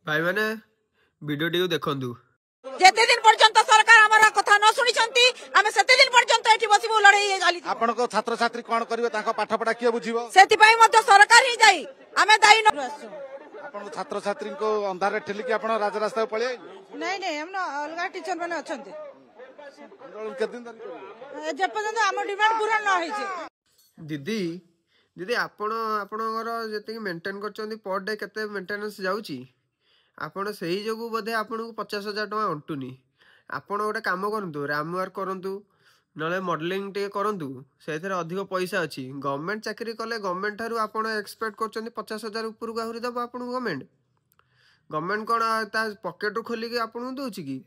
भाई मैंने video T देखु जेते दिन पर्यंत सरकार हमारा कथा न सुनी छंती आमे सेते दिन पर्यंत एठी बसिबो लड़ाई चाली आपण को छात्र छात्री कोन करिवे ताको पाठ पढा किए बुझिबो सेति पई मध्य सरकार ही जाई आमे दाई न आपण छात्र छात्री को अंधार ठेली कि आपण राज रास्ता पळे नहीं नहीं हम अलगा टीचर माने अछंती आंदोलन के दिन जे पर्यंत हम डिमांड पूरा न होई छे दीदी दीदी आपणकर जति मेंटेन करछंती पर डे केते मेंटेनेंस जाउची आपण सही जोगु बोधे आपन को 50,000 टका अंटुनी आपण गोटे काम करंतु राम वर्क करंतु नले मॉडलिंग टे करंतु सेथरे अधिक पैसा अछि गवर्नमेंट चाकरी कले गवर्नमेंट थारु आपण एक्सपेक्ट करछंती 50,000 ऊपर को आहुरी दब आपण गवर्नमेंट कोन ता पॉकेट रो खोली के आपण दोछि कि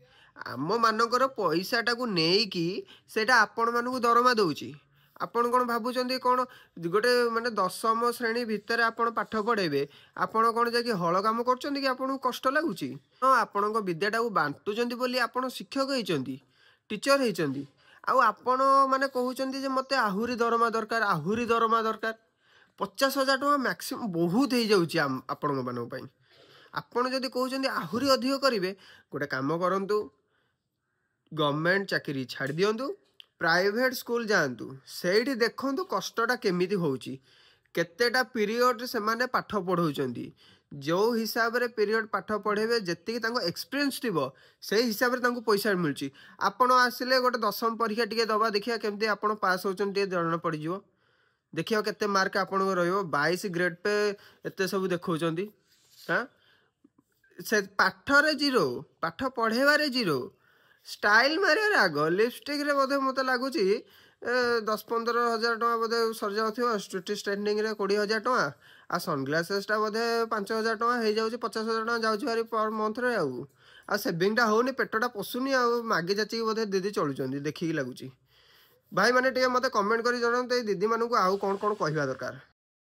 आम मानकर पैसा टाकू नेई कि सेटा आपण मानकू दरमा दोछि आपण कोन भाबुचंदी कोन गोटे माने 10म श्रेणी भितर आपण पाठ पढेबे आपण कोन जे कि हळ काम करचंदी कि आपण कष्ट लागुची आपण को विद्याटा को बांटुचंदी बोली आपण शिक्षक हेचंदी टीचर हेचंदी आ आपण माने कहउचंदी जे मते आहुरी दरमा दरकार 50,000 टका मैक्सिमम बहुत हे जाउची आपण मानक पई आपण जदी कहउचंदी आहुरी अधिक करिवे गोटे काम करंतु गवर्नमेंट चाकरी छाड़ दियंतु प्राइवेट स्कूल जातु से देखु कष्टा केमी होची केतेटा पीरियड से माने पाठ पढ़ाऊँच जो हिसाब रे पीरियड पाठ पढ़ेबे जी एक्सपीरियंस थी से हिसाब से पैसा मिलूँ आपण आसिले गोटे 10म परीक्षा टी दबा देखिए केमती आप पास होती जना पड़ देखिए केते मार्क आपण 22 ग्रेड पे एत सब देखा हाँ से पाठरे जीरो पाठ पढ़ेबारे जीरो स्टाइल मारे आग लिपस्टिक रे बोधे मत लगुच 10-15,000 टका बोधे सर जाऊ स्ट्रीट स्टैंडिंग रे 20,000 टका आ सनग्लासेस टा बोधे 5,000 टका हो जाऊँ 50,000 टका जाऊँ भारी पर मंथ रे आ सेविंग टा होनी पेटटा पशुनी आ मागे जाची बोधे दीदी चलुचंदी देखिकी लगुच भाई माने टे मते कमेंट करी जणाते दीदी मानू आउ कौन कौन कहवा दरकार।